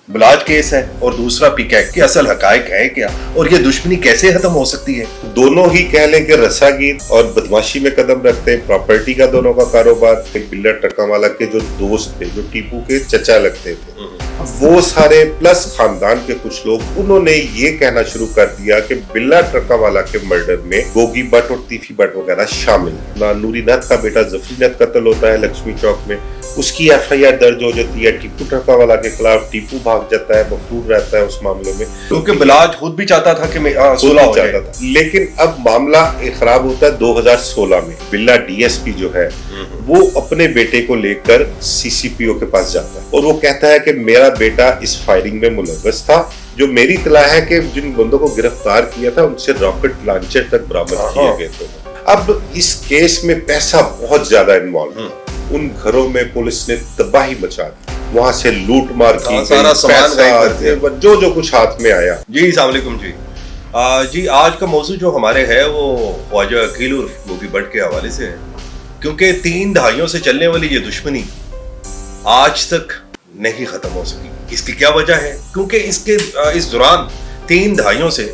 Balaj case ہے اور دوسرا پیکیک کے اصل حقائق ہے کیا اور یہ دشمنی کیسے ختم ہو سکتی ہے؟ دونوں ہی کہہ لیں کہ رساگیر اور بدماشی میں قدم رکھتے ہیں، پراپرٹی کا دونوں کا کاروبار، بلا ٹرکا والا کے جو دوست تھے، جو ٹیپو کے چچا لگتے تھے، وہ سارے پلس خاندان کے کچھ لوگ، انہوں نے یہ کہنا شروع کر دیا کہ بلا ٹرکا والا کے مرڈر میں گوگی بٹ اور تیفی بٹ وغیرہ شامل ہیں۔ نوری نتھ کا بیٹا ظفری نتھ قتل ہوتا ہے لکشمی چوک میں، اس کی ایف آئی آر درج ہو جاتی ہے ٹیپو ٹرکا والا کے خلاف، ٹیپو بھاگ جاتا ہے، مفرور رہتا ہے اس معاملے میں، کیونکہ بلاج خود بھی چاہتا تھا کہ صلح ہو جائے۔ لیکن اب معاملہ خراب ہوتا ہے 2016 میں۔ بلا ڈی ایس پی جو ہے وہ اپنے بیٹے کو لے کر سی سی پی او کے پاس جاتا ہے اور وہ کہتا ہے کہ میرا بیٹا اس فائرنگ میں ملوث تھا۔ جو میری اطلاع ہے کہ جن بندوں کو گرفتار کیا تھا ان سے راکٹ لانچر تک برآمد کیے گئے تھے۔ اب اس کیس میں پیسہ بہت زیادہ انوالو ہے، ان گھروں میں پولیس نے تباہی مچا دی، وہاں سے لوٹ مار کی گئی، سارا سامان پیسہ جو کچھ ہاتھ میں آیا۔ جی السلام علیکم جی آج کا موضوع جو ہمارے ہے وہ خواجہ عقیل عرف گوگی بٹ کے حوالے سے ہے، کیونکہ 3 دہائیوں سے چلنے والی یہ دشمنی آج تک نہیں ختم ہو سکی۔ اس کی کیا وجہ ہے؟ کیونکہ اس دوران 3 دہائیوں سے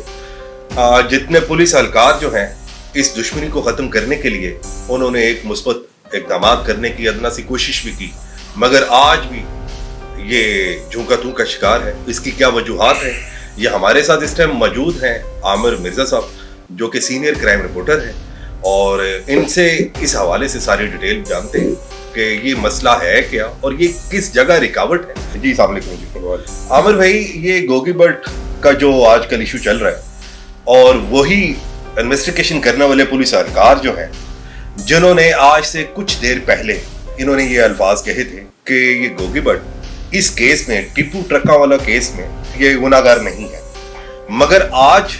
جتنے پولیس اہلکار جو ہیں اس دشمنی کو ختم کرنے کے لیے انہوں نے ایک مثبت اقدامات کرنے کی ادنا سی کوشش بھی کی، مگر آج بھی یہ جھونکا تو کا شکار ہے۔ اس کی کیا وجوہات ہیں؟ یہ ہمارے ساتھ اس ٹائم موجود ہیں عامر مرزا صاحب جو کہ سینئر کرائم رپورٹر ہیں، اور ان سے اس حوالے سے ساری ڈیٹیل جانتے ہیں کہ یہ مسئلہ ہے کیا اور یہ کس جگہ رکاوٹ ہے۔ جی السلام علیکم جی عامر بھائی، یہ گوگی بٹ کا جو آج کل ایشو چل رہا ہے اور وہی انویسٹیگیشن کرنے والے پولیس اہلکار جو ہیں جنہوں نے آج سے کچھ دیر پہلے انہوں نے یہ الفاظ کہے تھے کہ یہ گوگی بٹ اس کیس میں، ٹیپو ٹرکا والا کیس میں یہ گناہگار نہیں ہے، مگر آج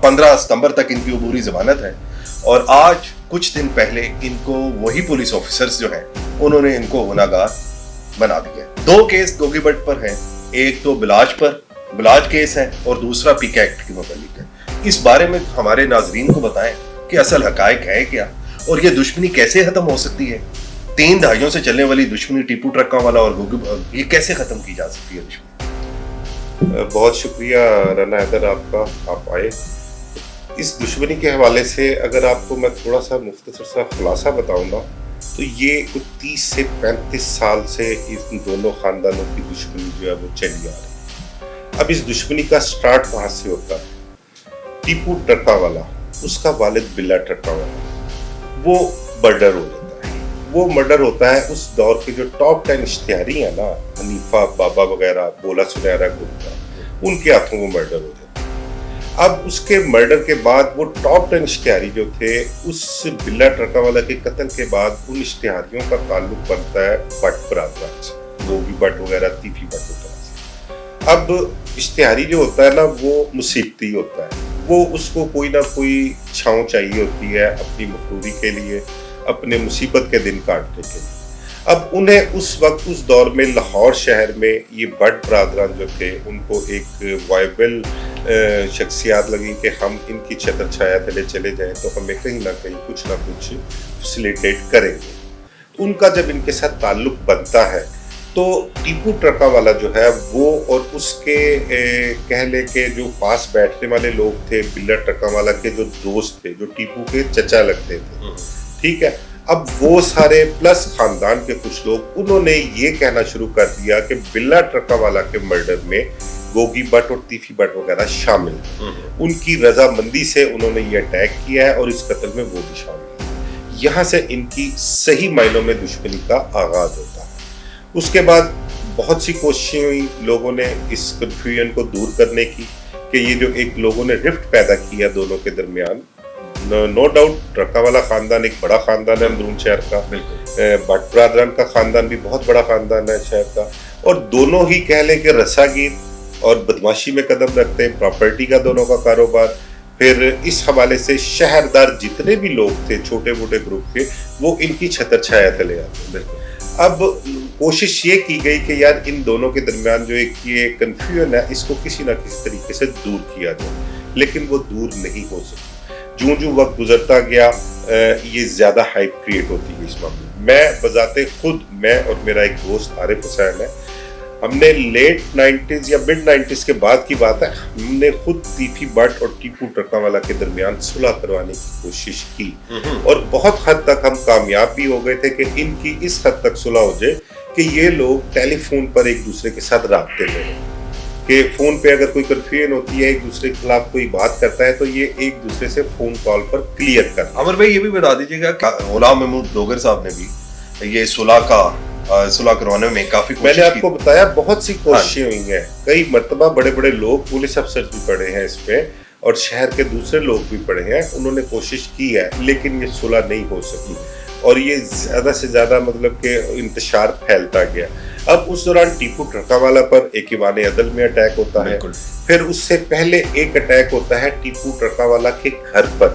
15 ستمبر تک ان کی عبوری ضمانت ہے اور آج کچھ دن پہلے ان کو وہی پولیس آفیسرز جو ہیں انہوں نے ان کو گناہگار بنا دیا ہے۔ 2 کیس گوگی بٹ پر ہیں، ایک تو بلاج کیس ہے اور دوسرا پیک ایکٹ کے متعلق ہے۔ اس بارے میں ہمارے ناظرین کو بتائیں کہ اصل حقائق ہے کیا اور یہ دشمنی کیسے ختم ہو سکتی ہے؟ 3 دہائیوں سے چلنے والی دشمنی ٹیپو ٹرکا والا اور یہ کیسے ختم کی جا سکتی ہے دشمنی؟ بہت شکریہ رانا حیدر آپ کا، آپ آئے۔ اس دشمنی کے حوالے سے اگر آپ کو میں تھوڑا سا مختصر سا خلاصہ بتاؤں گا تو یہ 30 سے 35 سال سے ان دونوں خاندانوں کی دشمنی جو ہے وہ چلی آ رہی ہے۔ اب اس دشمنی کا سٹارٹ کہاں سے ہوتا ہے؟ ٹیپو ٹرکا والا، اس کا والد بلا ٹرکا والا، وہ مرڈر ہو جاتا ہے۔ وہ مرڈر ہوتا ہے اس دور کے جو ٹاپ 10 اشتہاری ہیں نا، حنیفہ بابا وغیرہ، بولا سنہرا گپتا، ان کے ہاتھوں وہ مرڈر ہو جاتا ہے۔ اب اس کے مرڈر کے بعد وہ ٹاپ 10 اشتہاری جو تھے، اس بلا ٹرکا والا کے قتل کے بعد ان اشتہاریوں کا تعلق بنتا ہے بٹ برادران سے، گوگی بٹ وغیرہ، تیفی بٹ وغیرہ سے۔ اب اشتہاری جو ہوتا ہے نا وہ مصیبتی ہوتا ہے، وہ اس کو کوئی نہ کوئی چھاؤں چاہیے ہوتی ہے اپنی مفروری کے لیے، اپنے مصیبت کے دن کاٹنے کے لیے۔ اب انہیں اس وقت اس دور میں لاہور شہر میں یہ بٹ برادران جو تھے ان کو ایک وائبل شخصیات لگی کہ ہم ان کی چھتر چھایا تلے چلے جائیں تو ہمیں کہیں نہ کہیں کچھ نہ کچھ فیسیلیٹیٹ کریں گے۔ ان کا جب ان کے ساتھ تعلق بنتا ہے تو ٹیپو ٹرکا والا جو ہے وہ اور اس کے کہہ لے کہ جو پاس بیٹھنے والے لوگ تھے، بلا ٹرکا والا کے جو دوست تھے، جو ٹیپو کے چچا لگتے تھے، ٹھیک ہے، اب وہ سارے پلس خاندان کے کچھ لوگ، انہوں نے یہ کہنا شروع کر دیا کہ بلا ٹرکا والا کے مرڈر میں گوگی بٹ اور تیفی بٹ وغیرہ شامل ہیں، ان کی رضامندی سے انہوں نے یہ اٹیک کیا ہے اور اس قتل میں وہ بھی شامل ہیں۔ یہاں سے ان کی صحیح معنوں میں دشمنی کا آغاز ہوتا ہے۔ اس کے بعد بہت سی کوششیں ہوئی لوگوں نے اس کنفیوژن کو دور کرنے کی کہ یہ جو ایک لوگوں نے رفٹ پیدا کیا دونوں کے درمیان، نو ڈاؤٹ ٹرکا والا خاندان ایک بڑا خاندان ہے اندرون شہر کا، بٹ برادران کا خاندان بھی بہت بڑا خاندان ہے شہر کا، اور دونوں ہی کہہ لیں کہ رساگیر اور بدماشی میں قدم رکھتے ہیں، پراپرٹی کا دونوں کا کاروبار۔ پھر اس حوالے سے شہردار جتنے بھی لوگ تھے چھوٹے موٹے گروپ کے، وہ ان کی چھتر چھایا تلے آتے ہیں۔ اب کوشش یہ کی گئی کہ یار ان دونوں کے درمیان جو ایک یہ کنفیوژن ہے اس کو کسی نہ کسی طریقے سے دور کیا جائے، لیکن وہ دور نہیں ہو سکی۔ جو وقت گزرتا گیا یہ زیادہ ہائپ کریٹ ہوتی ہے اس معاملے میں۔ میں بذات خود، میں اور میرا ایک دوست عارف حسین ہے، ہم نے لیٹ 90s یا مڈ 90s کے بعد کی بات ہے، ہم نے خود تیفی بٹ اور ٹیپو ٹرکاوالا کے درمیان صلح کروانے کی کوشش کی اور بہت حد تک ہم کامیاب بھی ہو گئے تھے کہ ان کی اس حد تک صلح ہو جائے کہ یہ لوگ ٹیلی فون پر ایک دوسرے کے ساتھ رابطے میں ہیں، کہ فون پہ اگر کوئی کنفیوژن ہوتی ہے، ایک دوسرے کے خلاف کوئی بات کرتا ہے تو یہ ایک دوسرے سے فون کال پر کلیئر کرتا ہے۔ عامر بھائی یہ بھی بتا دیجیے گا کہ غلام محمود ڈوگر صاحب نے بھی یہ صلح کروانے میں کافی کوشش کی۔ میں نے آپ کو بتایا بہت سی کوششیں ہوئی ہیں، کئی مرتبہ بڑے بڑے لوگ پولیس افسر بھی پڑے ہیں اس پہ اور شہر کے دوسرے لوگ بھی پڑے ہیں، انہوں نے کوشش کی ہے لیکن یہ صلح نہیں ہو سکی اور یہ زیادہ سے زیادہ مطلب کہ انتشار پھیلتا گیا۔ اب اس دوران ٹیپو ٹرکاوالا پر ایک ایوان عدل میں اٹیک ہوتا ہے، پھر اس سے پہلے ایک اٹیک ہوتا ہے ٹیپو ٹرکاوالا کے گھر پر،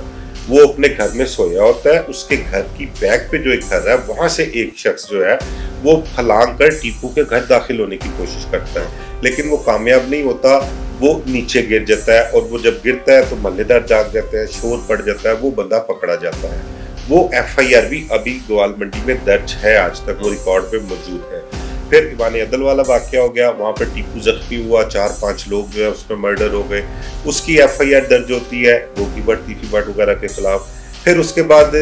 وہ اپنے گھر میں سویا ہوتا ہے، اس کے گھر کی بیک پہ جو ایک گھر ہے وہاں سے ایک شخص جو ہے وہ پھلانگ کر ٹیپو کے گھر داخل ہونے کی کوشش کرتا ہے لیکن وہ کامیاب نہیں ہوتا، وہ نیچے گر جاتا ہے اور وہ جب گرتا ہے تو محلے دار جاگ جاتے ہیں، شور پڑ جاتا ہے، وہ بندہ پکڑا جاتا ہے۔ وہ ایف آئی آر بھی ابھی گوال منڈی میں درج ہے، آج تک وہ ریکارڈ پہ موجود ہے۔ پھر ایوان عدل والا واقعہ ہو گیا، وہاں پہ ٹیپو زخمی ہوا، 4-5 لوگ جو ہے اس میں مرڈر ہو گئے، اس کی ایف آئی آر درج ہوتی ہے گوگی بٹ، تیفی بٹ وغیرہ کے خلاف۔ پھر اس کے بعد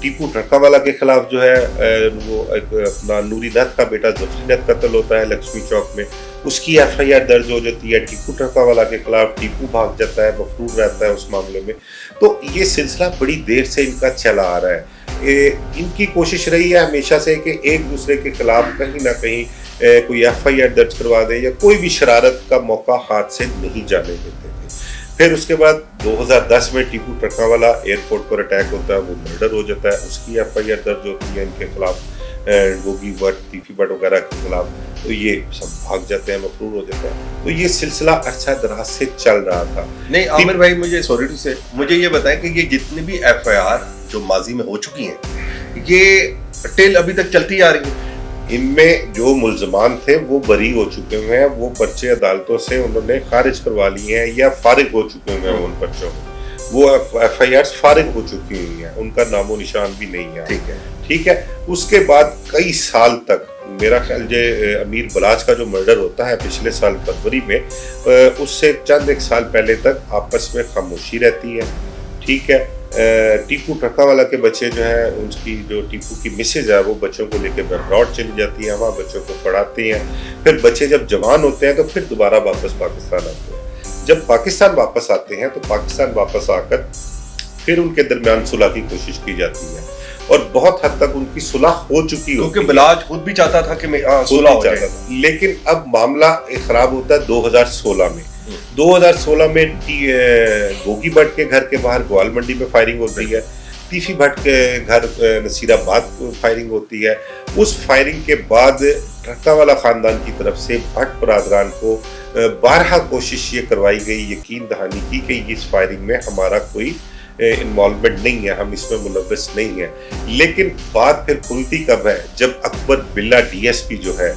ٹیپو ٹرکاوالا کے خلاف جو ہے وہ اپنا نوری نتھ کا بیٹا ظفری نتھ قتل ہوتا ہے لکشمی چوک میں، اس کی ایف آئی آر درج ہو جاتی ہے۔ ٹیپو ٹرکاوالا کے خلاف ٹیپو بھاگ جاتا ہے، مفرور رہتا ہے اس معاملے میں۔ تو یہ سلسلہ بڑی دیر سے ان کا چلا آ رہا ہے۔ ان کی کوشش رہی ہے ہمیشہ سے کہ ایک دوسرے کے خلاف کہیں نہ کہیں کوئی ایف آئی آر درج کروا دے یا کوئی بھی شرارت کا موقع ہاتھ سے نہیں جانے دیتے تھے۔ پھر اس کے بعد 2010 میں ٹیپو ٹرکاوالا ایئرپورٹ پر اٹیک ہوتا ہے، وہ مرڈر ہو جاتا ہے، اس کی ایف آئی آر درج ہوتی ہے ان کے خلاف، گوگی بٹ، تیفی بٹ وغیرہ کے خلاف، تو یہ سب بھاگ جاتے ہیں، مفرور ہو جاتے ہیں۔ تو یہ سلسلہ عرصہ دراز سے چل رہا تھا۔ نہیں عامر بھائی مجھے یہ بتائیں کہ یہ جتنی بھی ایف آئی آر جو ماضی میں ہو چکی ہیں یہ ٹل ابھی تک چلتی آ رہی ہیں؟ ان میں جو ملزمان تھے وہ بری ہو چکے ہوئے ہیں، وہ پرچے عدالتوں سے انہوں نے خارج کروا لیے ہیں یا فارغ ہو چکے ہوئے ہیں ان پرچوں میں، وہ ایف آئی آر فارغ ہو چکی ہوئی ہیں، ان کا نام و نشان بھی نہیں ہے۔ ٹھیک ہے۔ اس کے بعد کئی سال تک میرا خیال امیر بلاچ کا جو مرڈر ہوتا ہے پچھلے سال فروری میں، اس سے چند ایک سال پہلے تک آپس میں خاموشی رہتی ہے۔ ٹھیک ہے۔ ٹیپو ٹرکاوالا کے بچے جو ہیں، ان کی جو ٹیپو کی مسز ہے وہ بچوں کو لے کے بہروڈ چلی جاتی ہے، وہاں بچوں کو پڑھاتی ہیں، پھر بچے جب جوان ہوتے ہیں تو پھر دوبارہ واپس پاکستان آتے ہیں۔ جب پاکستان واپس آتے ہیں تو پاکستان واپس آ کر پھر ان کے درمیان صلح کی کوشش کی جاتی ہے اور بہت حد تک ان کی صلح ہو چکی ہوتی ہے، کیونکہ بلاج خود بھی چاہتا تھا کہ صلح ہو جائے، لیکن اب معاملہ خراب ہوتا ہے 2016 میں۔ 2016 میں گوگی بٹ کے گھر کے باہر گوال منڈی میں فائرنگ ہوتی ہے، تیفی بٹ کے گھر نصیر آباد فائرنگ ہوتی ہے۔ اس فائرنگ کے بعد ٹرکاوالا خاندان کی طرف سے بٹ برادران کو بارہا کوشش یہ کروائی گئی، یقین دہانی کی کہ اس فائرنگ میں ہمارا کوئی انوالومنٹ نہیں ہے، ہم اس میں ملوث نہیں ہیں۔ لیکن بات پھر کھلتی کب ہے؟ جب اکبر بلّہ ڈی ایس پی جو ہے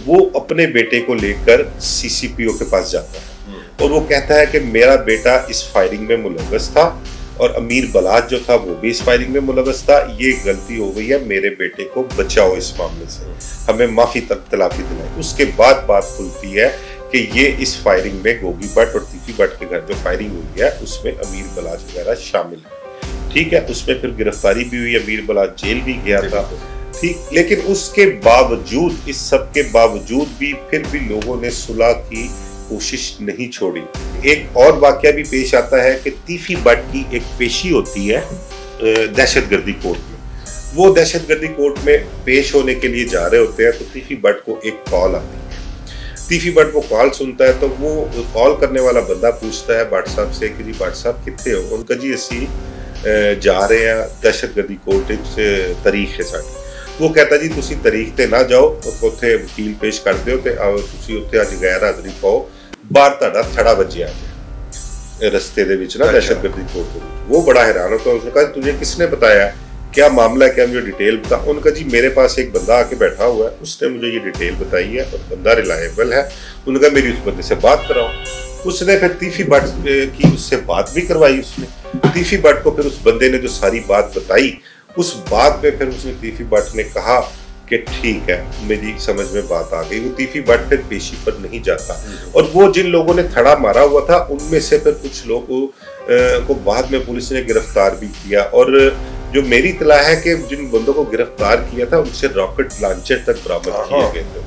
وہ اپنے بیٹے کو لے کر سی سی پی او کے پاس جاتا ہے اور وہ کہتا ہے کہ میرا بیٹا اس فائرنگ میں ملوث تھا اور امیر بلاچ جو تھا وہ بھی اس فائرنگ میں ملوث تھا، یہ غلطی ہو گئی ہے، میرے بیٹے کو بچاؤ اس معاملے سے، ہمیں معافی تلافی دلائیں۔ اس کے بعد بات کھلتی ہے کہ یہ اس فائرنگ میں گوگی بٹ اور تیفی بٹ کے گھر جو فائرنگ ہوئی ہے اس میں امیر بلاچ وغیرہ شامل ہے۔ ٹھیک ہے۔ اس میں پھر گرفتاری بھی ہوئی، امیر بلاچ جیل بھی گیا تھا۔ ٹھیک، لیکن اس کے باوجود، اس سب کے باوجود بھی پھر بھی لوگوں نے صلح کی کوشش نہیں چھوڑی۔ ایک اور واقعہ بھی پیش آتا ہے کہ تیفی بٹ کی ایک پیشی ہوتی ہے دہشت گردی کورٹ میں، وہ دہشت گردی کورٹ میں پیش ہونے کے لیے جا رہے ہوتے ہیں تو تیفی بٹ کو ایک کال آتی ہے۔ تیفی بٹ وہ کال سنتا ہے تو وہ کال کرنے والا بندہ پوچھتا ہے بٹ صاحب سے کہ جی بٹ صاحب کتنے ہو؟ ان کا جی اسی جا رہے ہیں دہشت گردی کورٹ تاریخ ہے ساڈی۔ وہ کہتا جی تسی تاریخ تے نہ جاؤ، اتنے وکیل پیش کر دیو تے تسی اتنے اج غیر حاضری پاؤ، باہر تہاڈا تھڑا بجیا جائے رستے دے وچ نا دہشت گردی کورٹ دے وچ۔ وہ بڑا حیران ہوتا ہے، اس نے کہا تجھے کس نے بتایا، کیا معاملہ ہے، کیا مجھے ڈیٹیل بتا۔ ان کا جی میرے پاس ایک بندہ آ کے بیٹھا ہوا ہے، اس نے مجھے یہ ڈیٹیل بتائی ہے اور بندہ ریلائبل ہے، ان کا میری اس بندے سے بات کراؤ۔ اس نے پھر تیفی بٹ کی اس سے بات بھی کروائی، اس نے تیفی بٹ کو پھر اس بندے نے جو ساری بات بتائی، اس بات پہ پھر اس نے تیفی بٹ نے کہا کہ ٹھیک ہے میری سمجھ میں بات آ گئی. وہ تیفی بٹ پھر پیشی پر نہیں جاتا. اور وہ جن لوگوں نے تھڑا مارا ہوا تھا ان میں سے پھر کچھ لوگوں کو بعد میں پولیس نے گرفتار بھی کیا. اور جو میری اطلاع ہے کہ جن بندوں کو گرفتار کیا تھا ان سے راکٹ لانچر تک برآمد کیے گئے تھے.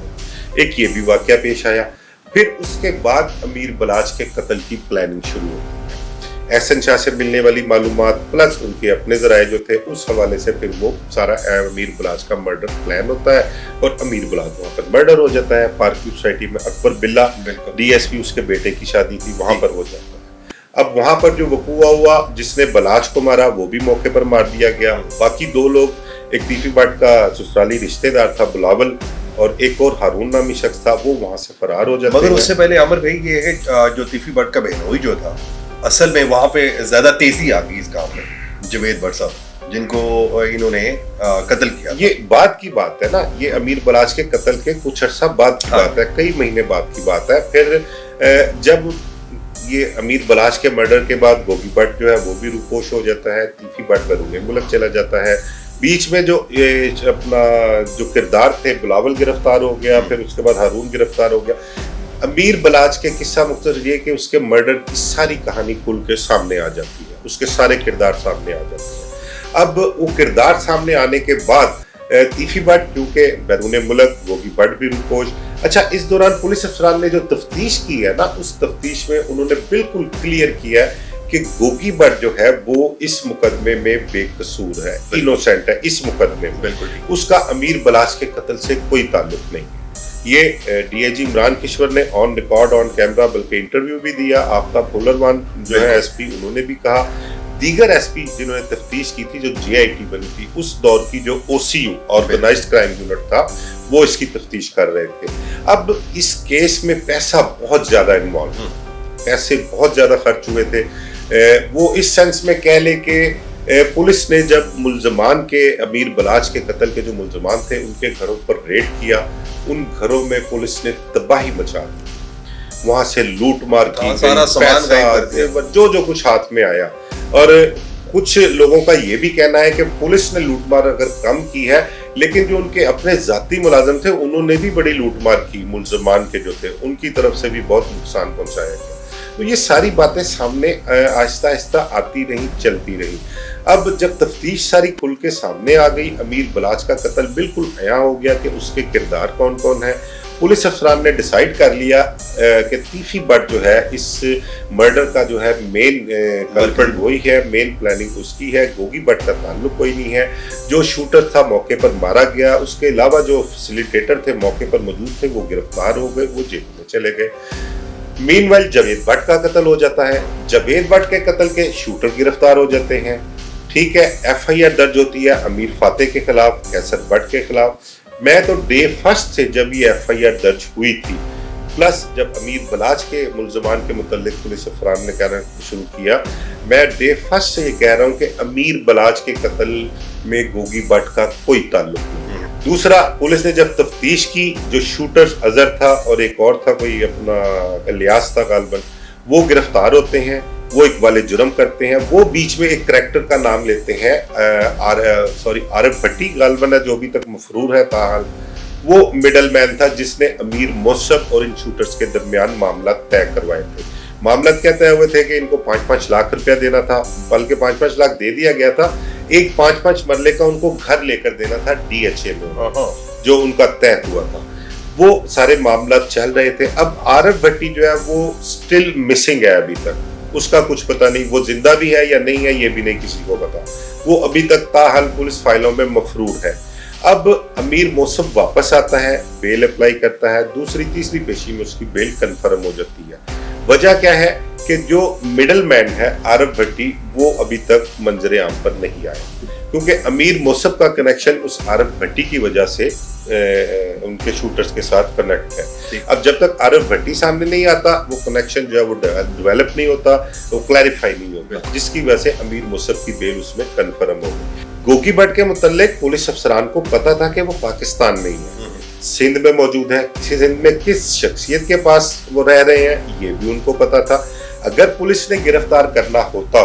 ایک یہ بھی واقعہ پیش آیا. پھر اس کے بعد امیر بلاچ کے قتل کی پلاننگ شروع ہوتی ہے. احسن شاہ سے ملنے والی معلومات پلس ان کے اپنے ذرائع جو تھے اس حوالے سے پھر وہ سارا امیر بلاچ کا مرڈر پلان ہوتا ہے اور امیر بلاچ وہاں پر مرڈر ہو جاتا ہے. پارک سوسائٹی میں اکبر بلّہ ڈی ایس پی اس کے بیٹے کی شادی تھی وہاں پر ہو جاتا ہے. اب وہاں پر جو وقوع ہوا جس نے بلاچ کو مارا وہ بھی موقع پر مار دیا گیا. باقی 2 لوگ ایک تیفی بٹ کا سسرالی رشتہ دار تھا بلاول اور ایک اور ہارون نامی شخص تھا وہ وہاں سے فرار ہو جاتے ہیں. مگر اس سے پہلے عامر بھائی یہ ہے جو تیفی بٹ کا بہنوئی جو تھا اصل میں وہاں پہ زیادہ تیزی آ گئی اس کام میں. جوید بٹ صاحب جن کو انہوں نے قتل کیا, یہ بعد کی بات ہے نا, یہ امیر بلاچ کے قتل کے کچھ عرصہ بعد کی بات ہے, کئی مہینے بعد کی بات ہے. پھر جب یہ امیر بلاچ کے مرڈر کے بعد گوگی بٹ جو ہے وہ بھی روپوش ہو جاتا ہے, تیفی بٹ بیرون ملک چلا جاتا ہے. بیچ میں جو اپنا جو کردار تھے بلاول گرفتار ہو گیا, پھر اس کے بعد ہارون گرفتار ہو گیا. امیر بلاچ کے قصہ مختصر یہ کہ اس کے مرڈر کی ساری کہانی کھل کے سامنے آ جاتی ہے, اس کے سارے کردار سامنے آ جاتے ہیں. اب وہ کردار سامنے آنے کے بعد تیفی بٹ کیونکہ بیرون ملک, گوگی بٹ بھی روپوش. اچھا, اس دوران پولیس افسران نے جو تفتیش کی ہے نا اس تفتیش میں انہوں نے بالکل کلیئر کیا ہے کہ گوگی بٹ جو ہے وہ اس مقدمے میں بے قصور ہے, انوسینٹ ہے اس مقدمے میں. اس کا امیر بلاچ کے قتل سے کوئی تعلق نہیں. یہ ڈی اے جی عمران کشور نے آن ریکارڈ آن کیمرہ بلکہ انٹرویو بھی دیا. آفتاب پھولروان جو ہے ایس پی انہوں نے بھی کہا. دیگر ایس پی جنہوں نے تفتیش کی تھی جو جے آئی ٹی بنی تھی اس دور کی جو او سی یو آرگنائزڈ کرائم یونٹ تھا وہ اس کی تفتیش کر رہے تھے. اب اس کیس میں پیسہ بہت زیادہ انوالو, پیسے بہت زیادہ خرچ ہوئے تھے. وہ اس سینس میں کہہ لے کہ پولیس نے جب ملزمان کے امیر بلاچ کے قتل کے جو ملزمان تھے ان کے گھروں پر ریڈ کیا, ان گھروں میں پولیس نے تباہی مچا دی. وہاں سے لوٹ مار کی گئی, جو کچھ ہاتھ میں آیا. اور کچھ لوگوں کا یہ بھی کہنا ہے کہ پولیس نے لوٹ مار اگر کم کی ہے لیکن جو ان کے اپنے ذاتی ملازم تھے انہوں نے بھی بڑی لوٹ مار کی, ملزمان کے جو تھے ان کی طرف سے بھی بہت نقصان پہنچایا گیا. تو یہ ساری باتیں سامنے آہستہ آہستہ آتی رہی, چلتی رہی. اب جب تفتیش ساری کھل کے سامنے آ گئی, امیر بلاچ کا قتل بالکل عیاں ہو گیا کہ اس کے کردار کون کون ہیں. پولیس افسران نے ڈیسائیڈ کر لیا کہ تیفی بٹ جو ہے اس مرڈر کا جو ہے مین کلپرٹ وہی ہے, مین پلاننگ اس کی ہے. گوگی بٹ کا تعلق کوئی نہیں ہے. جو شوٹر تھا موقع پر مارا گیا, اس کے علاوہ جو فیسیلیٹیٹر تھے موقع پر موجود تھے وہ گرفتار ہو گئے, وہ جیل میں چلے گئے. مین وائل جاوید بٹ کا قتل ہو جاتا ہے. جاوید بٹ کے قتل کے شوٹر گرفتار ہو جاتے ہیں. ٹھیک ہے, ایف آئی آر درج ہوتی ہے امیر فاتح کے خلاف, کیسر بٹ کے خلاف. میں تو ڈے فرسٹ سے جب یہ ایف آئی آر درج ہوئی تھی پلس جب امیر بلاچ کے ملزمان کے متعلق پولیس افسران نے کہنا شروع کیا, میں ڈے فرسٹ سے یہ کہہ رہا ہوں کہ امیر بلاچ کے قتل میں گوگی بٹ کا کوئی تعلق نہیں. دوسرا, پولیس نے جب تفتیش کی جو شوٹرز اظہر تھا اور ایک اور تھا کوئی اپنا الیاس تھا غالباً, وہ گرفتار ہوتے ہیں, وہ اقبال جرم کرتے ہیں. وہ بیچ میں ایک کریکٹر کا نام لیتے ہیں عارف بھٹی غالباً ہے جو ابھی تک مفرور ہے تاحال. وہ مڈل مین تھا جس نے امیر موصف اور ان شوٹرز کے درمیان معاملات طے کروائے تھے. معاملات کیا طے ہوئے تھے کہ ان کو 5-5 لاکھ روپیہ دینا تھا, بلکہ 5-5 لاکھ دے دیا گیا تھا. ایک 5-5 مرلے کا ان کو گھر لے کر دینا تھا ڈی ایچ اے میں جو ان کا طے ہوا تھا. وہ سارے معاملات چل رہے تھے. اب عارف بھٹی جو ہے وہ سٹل مسنگ ہے ابھی تک, اس کا کچھ پتہ نہیں وہ زندہ بھی ہے یا نہیں ہے, یہ بھی نہیں کسی کو پتا. وہ ابھی تک تاحال پولیس فائلوں میں مفرور ہے. اب امیر موصف واپس آتا ہے, بیل اپلائی کرتا ہے, دوسری تیسری پیشی میں اس کی بیل کنفرم ہو جاتی ہے. وجہ کیا ہے کہ جو مڈل مین ہے عارف بھٹی وہ ابھی تک منظر عام پر نہیں آیا, کیونکہ امیر موصف کا کنیکشن اس عارف بھٹی کی وجہ سے ان کے شوٹرز کے ساتھ کنیکٹ ہے. اب جب تک عارف بھٹی سامنے نہیں آتا وہ کنیکشن جو ہے وہ ڈیولپ نہیں ہوتا, وہ کلیریفائی نہیں ہوگا, جس کی وجہ سے امیر موصف کی بیل اس میں کنفرم ہو گئی. گوگی بٹ کے متعلق پولیس افسران کو پتا تھا کہ وہ پاکستان میں ہی ہے, سندھ میں موجود ہے. سندھ میں کس شخصیت کے پاس وہ رہ رہے ہیں یہ بھی ان کو پتا تھا. اگر پولیس نے گرفتار کرنا ہوتا